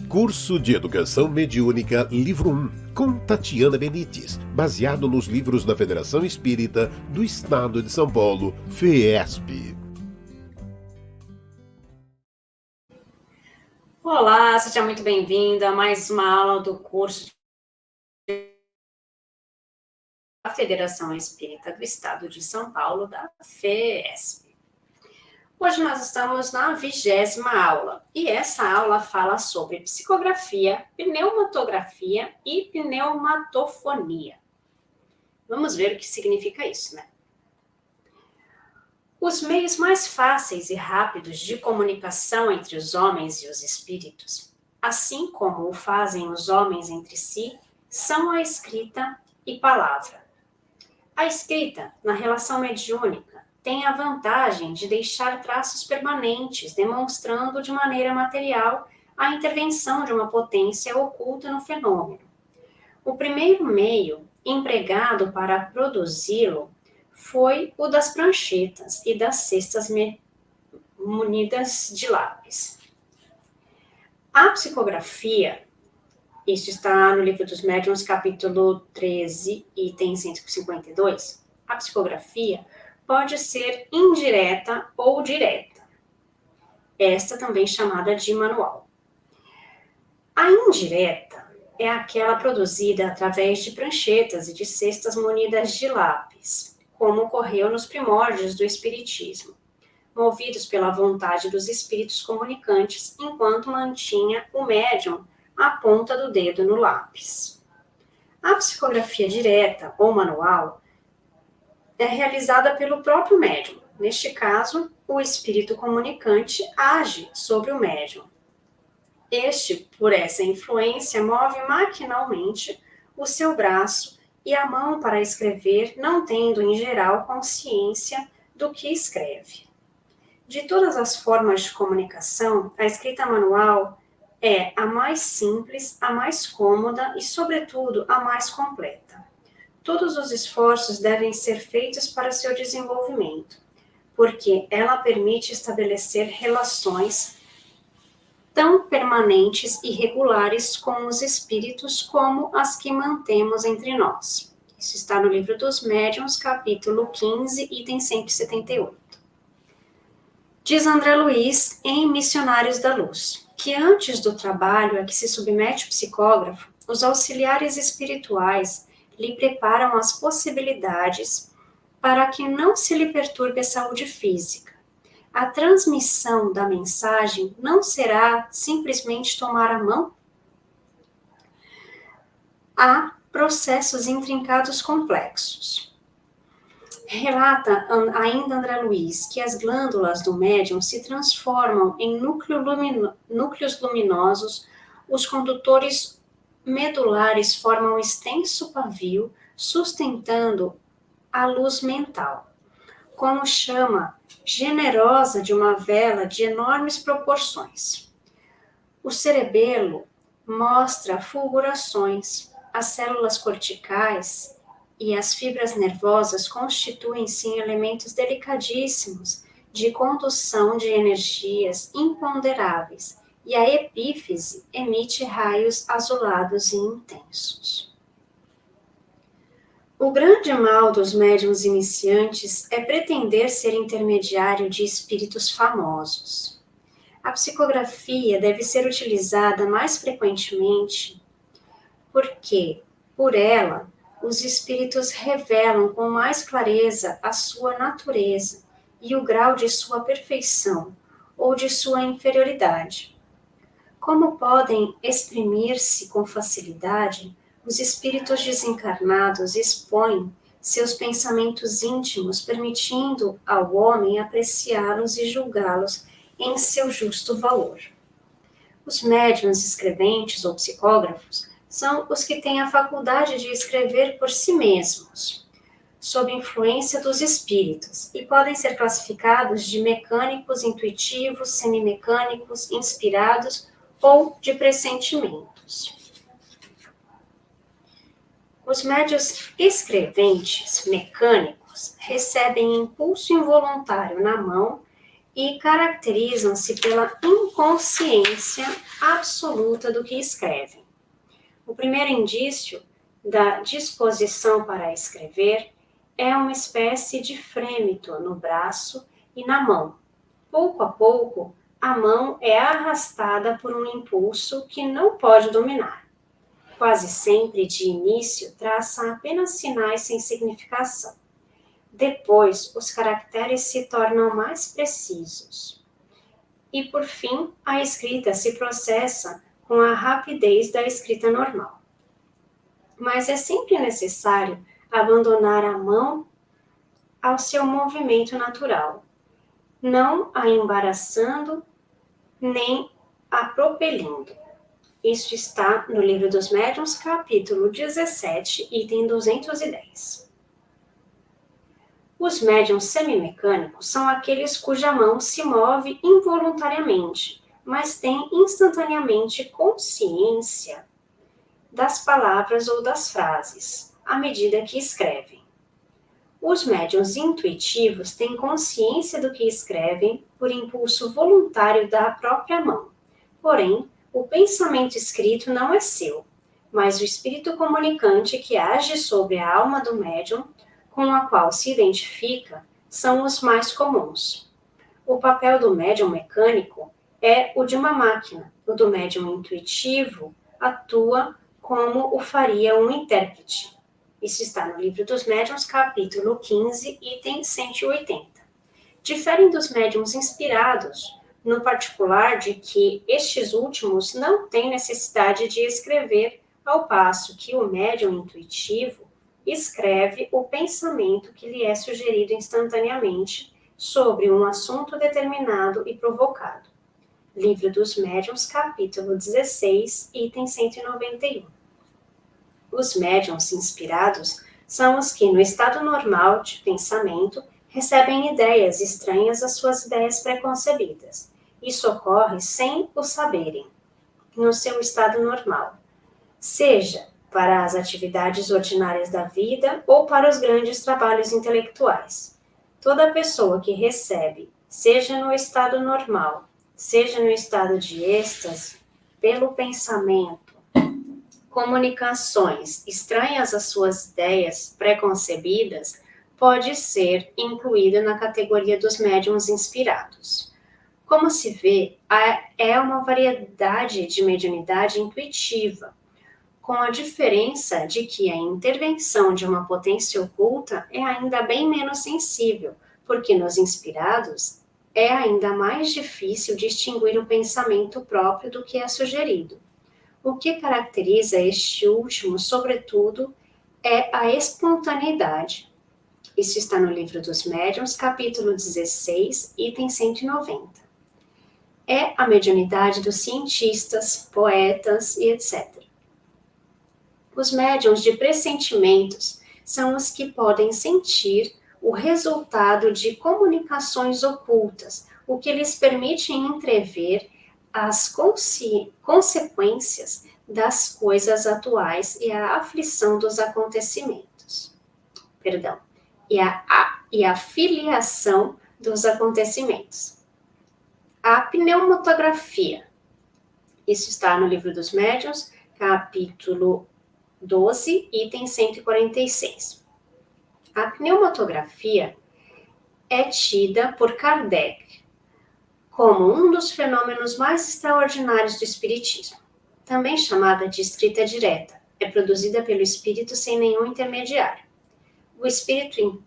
Curso de Educação Mediúnica, livro 1, com Tatiana Benites, baseado nos livros da Federação Espírita do Estado de São Paulo, FESP. Olá, seja muito bem-vindo a mais uma aula do curso da Federação Espírita do Estado de São Paulo, da FESP. Hoje nós estamos na 20ª aula, e essa aula fala sobre psicografia, pneumatografia e pneumatofonia. Vamos ver o que significa isso, né? Os meios mais fáceis e rápidos de comunicação entre os homens e os espíritos, assim como o fazem os homens entre si, são a escrita e palavra. A escrita, na relação mediúnica, tem a vantagem de deixar traços permanentes, demonstrando de maneira material a intervenção de uma potência oculta no fenômeno. O primeiro meio empregado para produzi-lo foi o das pranchetas e das cestas munidas de lápis. A psicografia, isso está no Livro dos Médiuns, capítulo 13, item 152. A psicografia pode ser indireta ou direta, esta também chamada de manual. A indireta é aquela produzida através de pranchetas e de cestas munidas de lápis, como ocorreu nos primórdios do Espiritismo, movidos pela vontade dos espíritos comunicantes, enquanto mantinha o médium a ponta do dedo no lápis. A psicografia direta ou manual é realizada pelo próprio médium. Neste caso, o espírito comunicante age sobre o médium. Este, por essa influência, move maquinalmente o seu braço e a mão para escrever, não tendo, em geral, consciência do que escreve. De todas as formas de comunicação, a escrita manual é a mais simples, a mais cômoda e, sobretudo, a mais completa. Todos os esforços devem ser feitos para seu desenvolvimento, porque ela permite estabelecer relações tão permanentes e regulares com os espíritos como as que mantemos entre nós. Isso está no Livro dos Médiuns, capítulo 15, item 178. Diz André Luiz, em Missionários da Luz, que antes do trabalho a que se submete o psicógrafo, os auxiliares espirituais lhe preparam as possibilidades para que não se lhe perturbe a saúde física. A transmissão da mensagem não será simplesmente tomar a mão. Há processos intrincados complexos. Relata ainda André Luiz que as glândulas do médium se transformam em núcleos luminosos, os condutores medulares formam um extenso pavio, sustentando a luz mental, como chama generosa de uma vela de enormes proporções. O cerebelo mostra fulgurações, as células corticais e as fibras nervosas constituem-se em elementos delicadíssimos de condução de energias imponderáveis, e a epífise emite raios azulados e intensos. O grande mal dos médiuns iniciantes é pretender ser intermediário de espíritos famosos. A psicografia deve ser utilizada mais frequentemente porque, por ela, os espíritos revelam com mais clareza a sua natureza e o grau de sua perfeição ou de sua inferioridade. Como podem exprimir-se com facilidade, os espíritos desencarnados expõem seus pensamentos íntimos, permitindo ao homem apreciá-los e julgá-los em seu justo valor. Os médiuns escreventes ou psicógrafos são os que têm a faculdade de escrever por si mesmos, sob influência dos espíritos, e podem ser classificados de mecânicos, intuitivos, semimecânicos, inspirados ou de pressentimentos. Os médiuns escreventes mecânicos recebem impulso involuntário na mão e caracterizam-se pela inconsciência absoluta do que escrevem. O primeiro indício da disposição para escrever é uma espécie de frêmito no braço e na mão. Pouco a pouco, a mão é arrastada por um impulso que não pode dominar. Quase sempre, de início, traça apenas sinais sem significação. Depois, os caracteres se tornam mais precisos. E, por fim, a escrita se processa com a rapidez da escrita normal. Mas é sempre necessário abandonar a mão ao seu movimento natural, não a embaraçando nem a propelindo. Isso está no Livro dos Médiuns, capítulo 17, item 210. Os médiuns semimecânicos são aqueles cuja mão se move involuntariamente, mas têm instantaneamente consciência das palavras ou das frases, à medida que escrevem. Os médiuns intuitivos têm consciência do que escrevem por impulso voluntário da própria mão. Porém, o pensamento escrito não é seu, mas o espírito comunicante que age sobre a alma do médium, com a qual se identifica, são os mais comuns. O papel do médium mecânico é o de uma máquina. O do médium intuitivo atua como o faria um intérprete. Isso está no Livro dos Médiuns, capítulo 15, item 180. Diferem dos médiuns inspirados, no particular de que estes últimos não têm necessidade de escrever, ao passo que o médium intuitivo escreve o pensamento que lhe é sugerido instantaneamente sobre um assunto determinado e provocado. Livro dos Médiuns, capítulo 16, item 191. Os médiuns inspirados são os que, no estado normal de pensamento, recebem ideias estranhas às suas ideias preconcebidas. Isso ocorre sem o saberem, no seu estado normal, seja para as atividades ordinárias da vida ou para os grandes trabalhos intelectuais. Toda pessoa que recebe, seja no estado normal, seja no estado de êxtase, pelo pensamento, comunicações estranhas às suas ideias preconcebidas, pode ser incluída na categoria dos médiuns inspirados. Como se vê, é uma variedade de mediunidade intuitiva, com a diferença de que a intervenção de uma potência oculta é ainda bem menos sensível, porque nos inspirados é ainda mais difícil distinguir o pensamento próprio do que é sugerido. O que caracteriza este último, sobretudo, é a espontaneidade. Isso está no Livro dos Médiuns, capítulo 16, item 190. É a mediunidade dos cientistas, poetas e etc. Os médiuns de pressentimentos são os que podem sentir o resultado de comunicações ocultas, o que lhes permite entrever as consequências das coisas atuais e a aflição dos acontecimentos. E a filiação dos acontecimentos. A pneumatografia. Isso está no Livro dos Médiuns, capítulo 12, item 146. A pneumatografia é tida por Kardec como um dos fenômenos mais extraordinários do espiritismo. Também chamada de escrita direta, é produzida pelo espírito sem nenhum intermediário. O espírito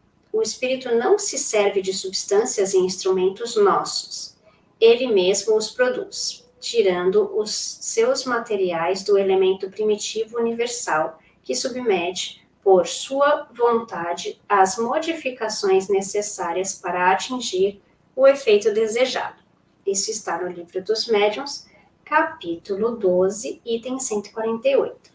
não se serve de substâncias e instrumentos nossos. Ele mesmo os produz, tirando os seus materiais do elemento primitivo universal, que submete, por sua vontade, as modificações necessárias para atingir o efeito desejado. Isso está no Livro dos Médiuns, capítulo 12, item 148.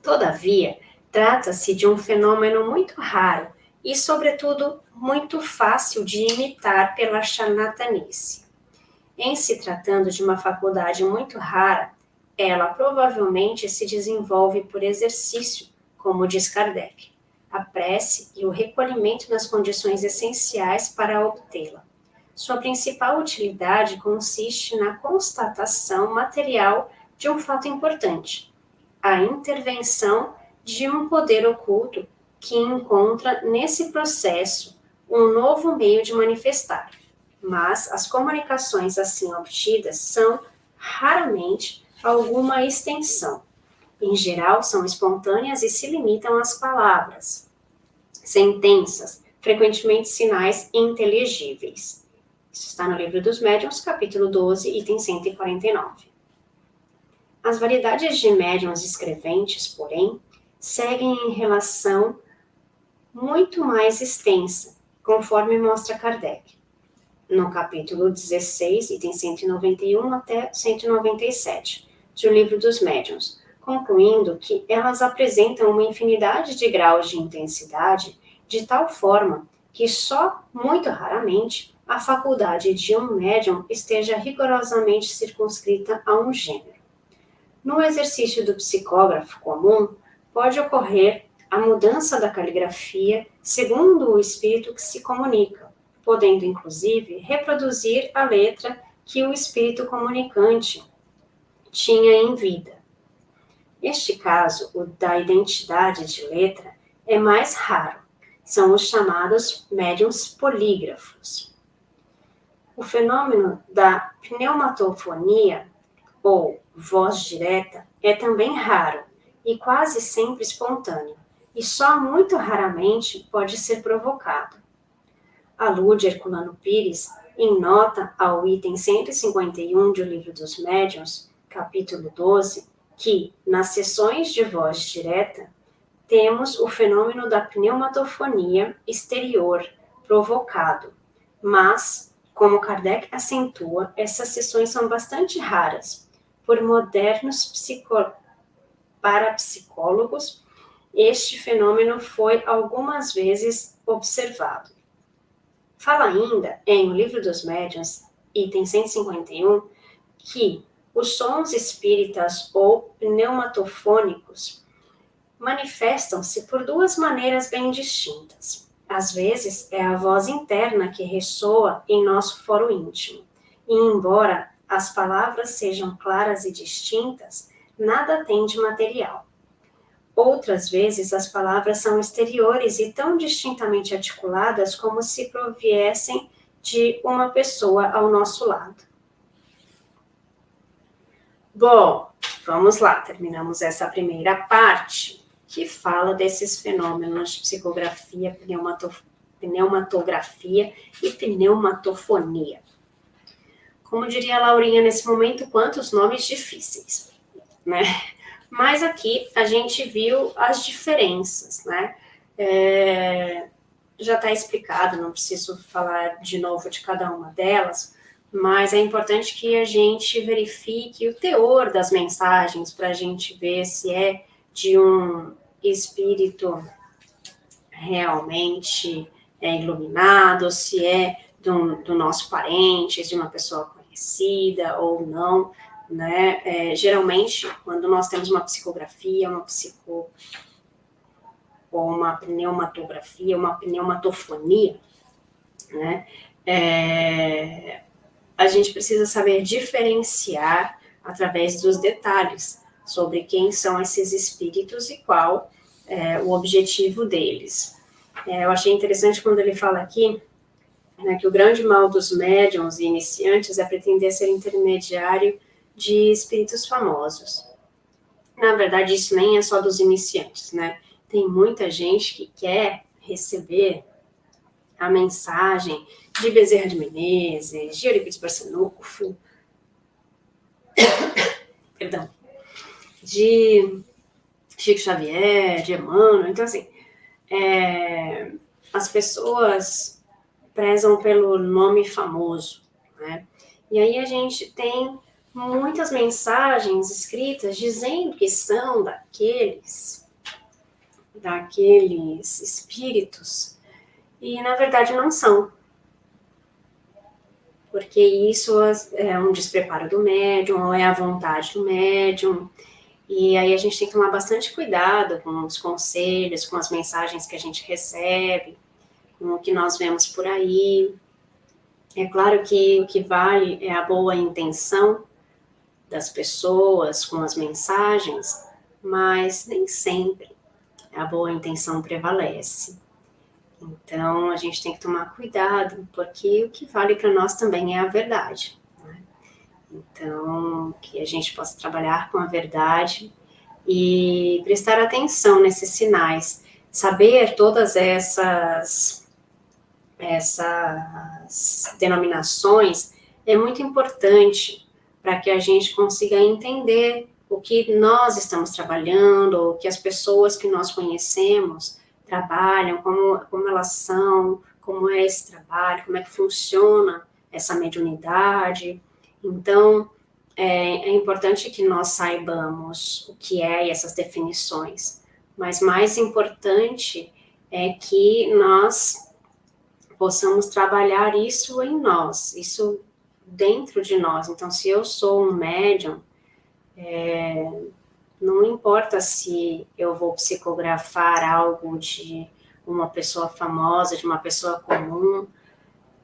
Todavia, trata-se de um fenômeno muito raro e, sobretudo, muito fácil de imitar pela charlatanice. Em se tratando de uma faculdade muito rara, ela provavelmente se desenvolve por exercício, como diz Kardec, a prece e o recolhimento nas condições essenciais para obtê-la. Sua principal utilidade consiste na constatação material de um fato importante, a intervenção de um poder oculto que encontra nesse processo um novo meio de manifestar. Mas as comunicações assim obtidas são, raramente, alguma extensão. Em geral, são espontâneas e se limitam às palavras, sentenças, frequentemente sinais inteligíveis. Isso está no Livro dos Médiuns, capítulo 12, item 149. As variedades de médiuns escreventes, porém, seguem em relação muito mais extensa, conforme mostra Kardec, no capítulo 16, item 191 até 197, do Livro dos Médiuns, concluindo que elas apresentam uma infinidade de graus de intensidade, de tal forma que só, muito raramente, a faculdade de um médium esteja rigorosamente circunscrita a um gênero. No exercício do psicógrafo comum, pode ocorrer a mudança da caligrafia segundo o espírito que se comunica, podendo, inclusive, reproduzir a letra que o espírito comunicante tinha em vida. Este caso, o da identidade de letra, é mais raro. São os chamados médiuns polígrafos. O fenômeno da pneumatofonia, ou voz direta, é também raro e quase sempre espontâneo, e só muito raramente pode ser provocado. Alude Herculano Pires, em nota ao item 151 do Livro dos Médiuns, capítulo 12, que, nas sessões de voz direta, temos o fenômeno da pneumatofonia exterior provocado, mas, como Kardec acentua, essas sessões são bastante raras. Por modernos parapsicólogos, este fenômeno foi algumas vezes observado. Fala ainda, em O Livro dos Médiuns, item 151, que os sons espíritas ou pneumatofônicos manifestam-se por duas maneiras bem distintas. Às vezes, é a voz interna que ressoa em nosso foro íntimo, e embora as palavras sejam claras e distintas, nada tem de material. Outras vezes, as palavras são exteriores e tão distintamente articuladas como se proviessem de uma pessoa ao nosso lado. Bom, vamos lá, terminamos essa primeira parte, que fala desses fenômenos de psicografia, pneumatografia e pneumatofonia. Como diria a Laurinha nesse momento, quantos nomes difíceis, né? Mas aqui a gente viu as diferenças, né? Já está explicado, não preciso falar de novo de cada uma delas, mas é importante que a gente verifique o teor das mensagens para a gente ver se é de um espírito realmente iluminado, se é do nosso parente, de uma pessoa conhecida ou não, né? Geralmente, quando nós temos uma psicografia, ou uma pneumatografia, uma pneumatofonia, né? A gente precisa saber diferenciar através dos detalhes sobre quem são esses espíritos e qual é o objetivo deles. Eu achei interessante quando ele fala aqui, né, que o grande mal dos médiuns e iniciantes é pretender ser intermediário de espíritos famosos. Na verdade, isso nem é só dos iniciantes, né? Tem muita gente que quer receber a mensagem de Bezerra de Menezes, de Eurípides Barçanufo, perdão, de Chico Xavier, de Emmanuel. Então, assim, as pessoas prezam pelo nome famoso, né? E aí a gente tem muitas mensagens escritas dizendo que são daqueles espíritos, e na verdade não são. Porque isso é um despreparo do médium, ou é a vontade do médium, e aí a gente tem que tomar bastante cuidado com os conselhos, com as mensagens que a gente recebe, com o que nós vemos por aí. É claro que o que vale é a boa intenção das pessoas com as mensagens, mas nem sempre a boa intenção prevalece. Então, a gente tem que tomar cuidado, porque o que vale para nós também é a verdade. Né? Então, que a gente possa trabalhar com a verdade e prestar atenção nesses sinais, saber todas essas denominações é muito importante para que a gente consiga entender o que nós estamos trabalhando, o que as pessoas que nós conhecemos trabalham, como elas são, como é esse trabalho, como é que funciona essa mediunidade. Então, é importante que nós saibamos o que é essas definições, mas mais importante é que nós possamos trabalhar isso em nós, isso dentro de nós. Então, se eu sou um médium, não importa se eu vou psicografar algo de uma pessoa famosa, de uma pessoa comum,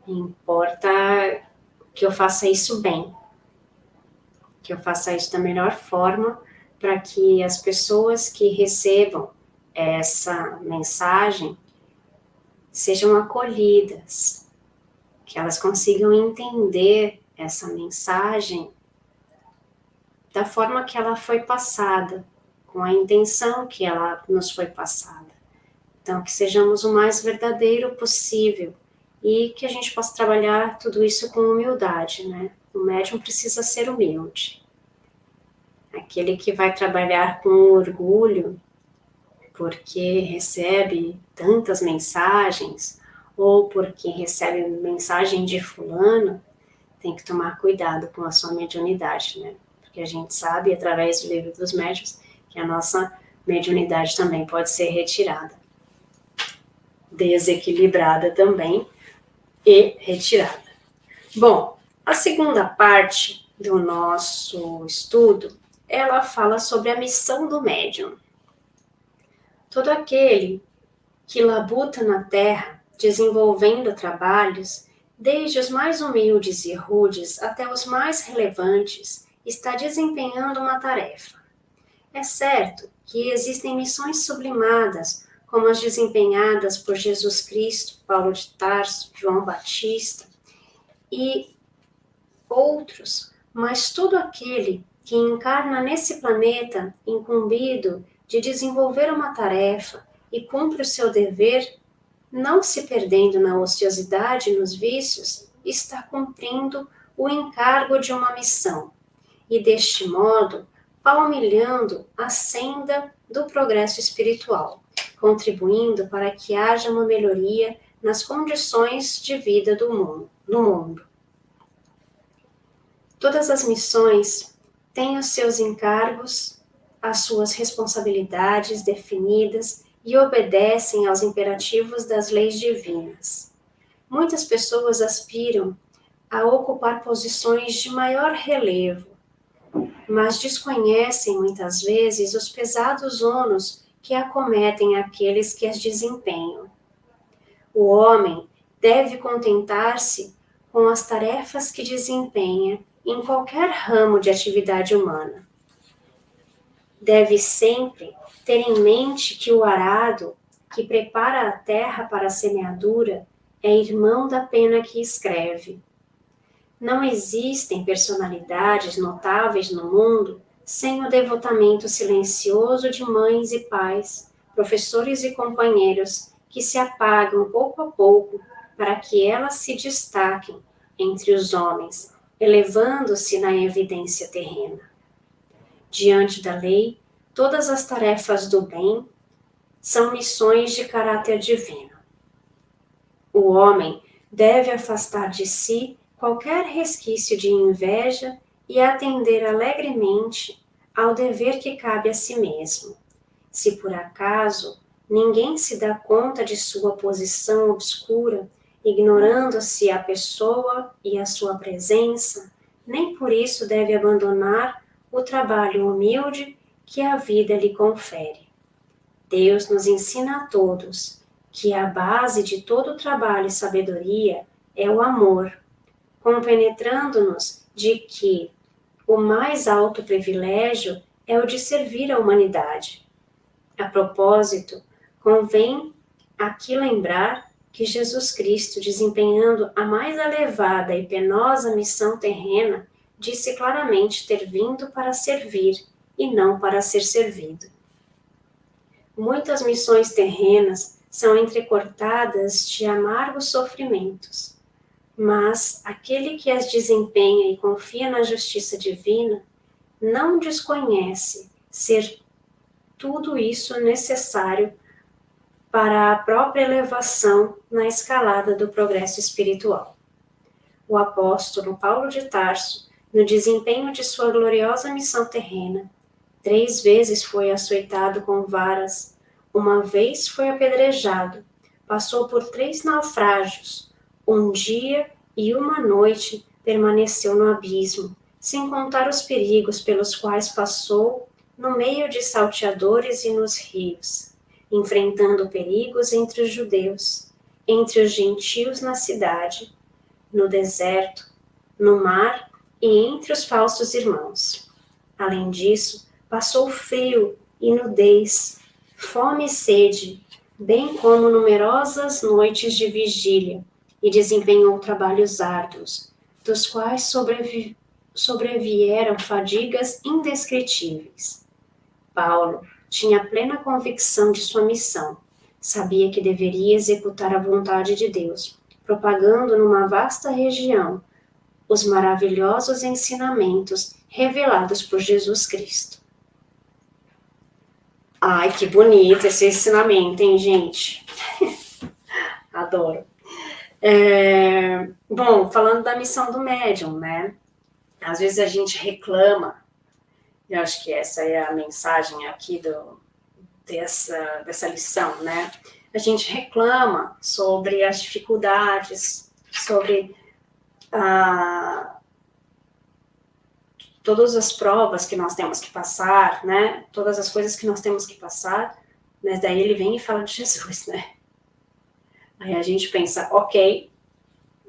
importa que eu faça isso bem, que eu faça isso da melhor forma, para que as pessoas que recebam essa mensagem sejam acolhidas, que elas consigam entender essa mensagem da forma que ela foi passada, com a intenção que ela nos foi passada. Então, que sejamos o mais verdadeiro possível e que a gente possa trabalhar tudo isso com humildade, né? O médium precisa ser humilde. Aquele que vai trabalhar com orgulho, porque recebe tantas mensagens, ou porque recebe mensagem de fulano, tem que tomar cuidado com a sua mediunidade, né? Porque a gente sabe, através do livro dos médiuns, que a nossa mediunidade também pode ser retirada. Desequilibrada também e retirada. Bom, a segunda parte do nosso estudo, ela fala sobre a missão do médium. Todo aquele que labuta na terra, desenvolvendo trabalhos, desde os mais humildes e rudes até os mais relevantes, está desempenhando uma tarefa. É certo que existem missões sublimadas, como as desempenhadas por Jesus Cristo, Paulo de Tarso, João Batista e outros, mas todo aquele que encarna nesse planeta incumbido de desenvolver uma tarefa e cumpre o seu dever, não se perdendo na ociosidade e nos vícios, está cumprindo o encargo de uma missão e, deste modo, palmilhando a senda do progresso espiritual, contribuindo para que haja uma melhoria nas condições de vida no mundo. Todas as missões têm os seus encargos, as suas responsabilidades definidas e obedecem aos imperativos das leis divinas. Muitas pessoas aspiram a ocupar posições de maior relevo, mas desconhecem muitas vezes os pesados ônus que acometem aqueles que as desempenham. O homem deve contentar-se com as tarefas que desempenha em qualquer ramo de atividade humana. Deve sempre ter em mente que o arado que prepara a terra para a semeadura é irmão da pena que escreve. Não existem personalidades notáveis no mundo sem o devotamento silencioso de mães e pais, professores e companheiros que se apagam pouco a pouco para que elas se destaquem entre os homens, elevando-se na evidência terrena. Diante da lei, todas as tarefas do bem são missões de caráter divino. O homem deve afastar de si qualquer resquício de inveja e atender alegremente ao dever que cabe a si mesmo. Se por acaso ninguém se dá conta de sua posição obscura, ignorando-se a pessoa e a sua presença, nem por isso deve abandonar o trabalho humilde que a vida lhe confere. Deus nos ensina a todos que a base de todo trabalho e sabedoria é o amor, compenetrando-nos de que o mais alto privilégio é o de servir a humanidade. A propósito, convém aqui lembrar que Jesus Cristo, desempenhando a mais elevada e penosa missão terrena, disse claramente ter vindo para servir e não para ser servido. Muitas missões terrenas são entrecortadas de amargos sofrimentos, mas aquele que as desempenha e confia na justiça divina não desconhece ser tudo isso necessário para a própria elevação na escalada do progresso espiritual. O apóstolo Paulo de Tarso, no desempenho de sua gloriosa missão terrena, 3 vezes foi açoitado com varas, uma vez foi apedrejado, passou por 3 naufrágios, um dia e uma noite permaneceu no abismo, sem contar os perigos pelos quais passou no meio de salteadores e nos rios, enfrentando perigos entre os judeus, entre os gentios na cidade, no deserto, no mar e entre os falsos irmãos. Além disso, passou frio e nudez, fome e sede, bem como numerosas noites de vigília, e desempenhou trabalhos árduos, dos quais sobrevieram fadigas indescritíveis. Paulo tinha plena convicção de sua missão, sabia que deveria executar a vontade de Deus, propagando numa vasta região os maravilhosos ensinamentos revelados por Jesus Cristo. Ai, que bonito esse ensinamento, hein, gente? Adoro. Bom, falando da missão do médium, né? Às vezes a gente reclama, eu acho que essa é a mensagem aqui dessa lição, né? A gente reclama sobre as dificuldades, sobre todas as provas que nós temos que passar, né? Todas as coisas que nós temos que passar, mas daí ele vem e fala de Jesus, né? Aí a gente pensa, ok,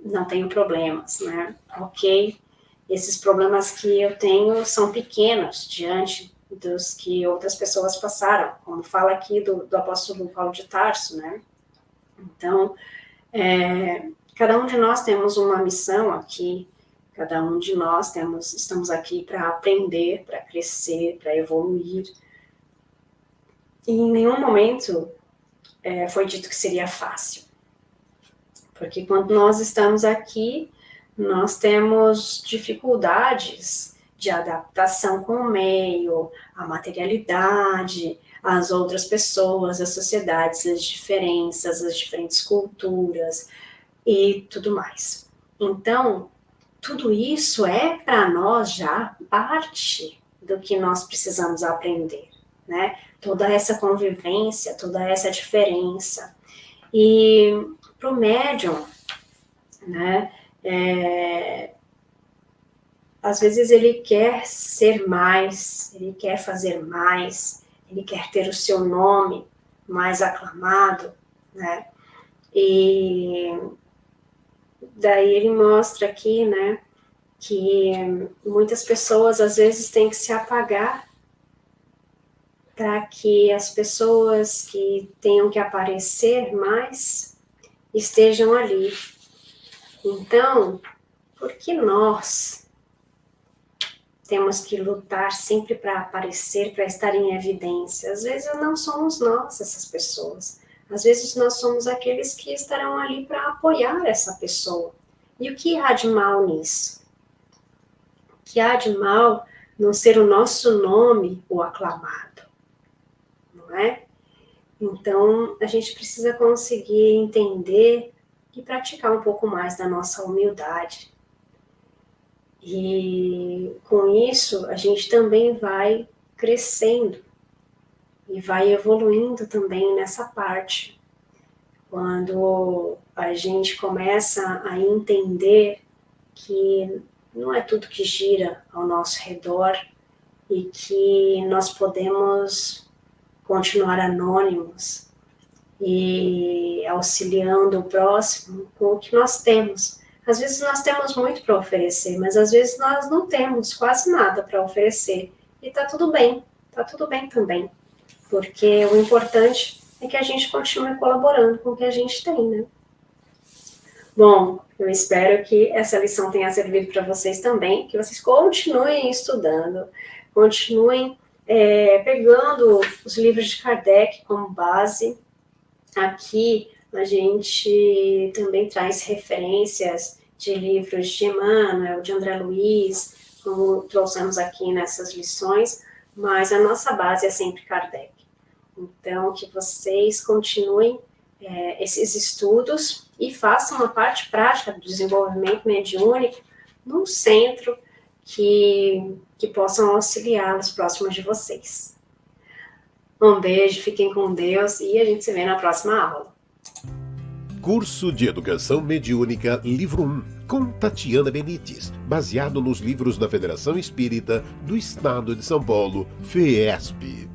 não tenho problemas, né? Ok, esses problemas que eu tenho são pequenos diante dos que outras pessoas passaram, como fala aqui do apóstolo Paulo de Tarso, né? Então, cada um de nós temos uma missão aqui, cada um de nós estamos aqui para aprender, para crescer, para evoluir. E em nenhum momento foi dito que seria fácil. Porque quando nós estamos aqui, nós temos dificuldades de adaptação com o meio, a materialidade, as outras pessoas, as sociedades, as diferenças, as diferentes culturas e tudo mais. Então, tudo isso é para nós já parte do que nós precisamos aprender, né? Toda essa convivência, toda essa diferença. E para o médium, né? Às vezes ele quer ser mais, ele quer fazer mais, ele quer ter o seu nome mais aclamado, né? E daí ele mostra aqui, né, que muitas pessoas às vezes têm que se apagar para que as pessoas que tenham que aparecer mais estejam ali. Então, por que nós temos que lutar sempre para aparecer, para estar em evidência? Às vezes não somos nós essas pessoas. Às vezes nós somos aqueles que estarão ali para apoiar essa pessoa. E o que há de mal nisso? O que há de mal não ser o nosso nome o aclamado? Não é? Então, a gente precisa conseguir entender e praticar um pouco mais da nossa humildade. E com isso, a gente também vai crescendo e vai evoluindo também nessa parte. Quando a gente começa a entender que não é tudo que gira ao nosso redor e que nós podemos continuar anônimos e auxiliando o próximo com o que nós temos, Às vezes nós temos muito para oferecer, mas às vezes nós não temos quase nada para oferecer. E tá tudo bem também. Porque o importante é que a gente continue colaborando com o que a gente tem, né? Bom, eu espero que essa lição tenha servido para vocês também, que vocês continuem estudando, continuem pegando os livros de Kardec como base. Aqui a gente também traz referências de livros de Emmanuel, de André Luiz, como trouxemos aqui nessas lições, mas a nossa base é sempre Kardec. Então, que vocês continuem esses estudos e façam uma parte prática do desenvolvimento mediúnico num centro que possam auxiliá-los próximos de vocês. Um beijo, fiquem com Deus e a gente se vê na próxima aula. Curso de Educação Mediúnica, livro 1, com Tatiana Benites, baseado nos livros da Federação Espírita do Estado de São Paulo, FEESP.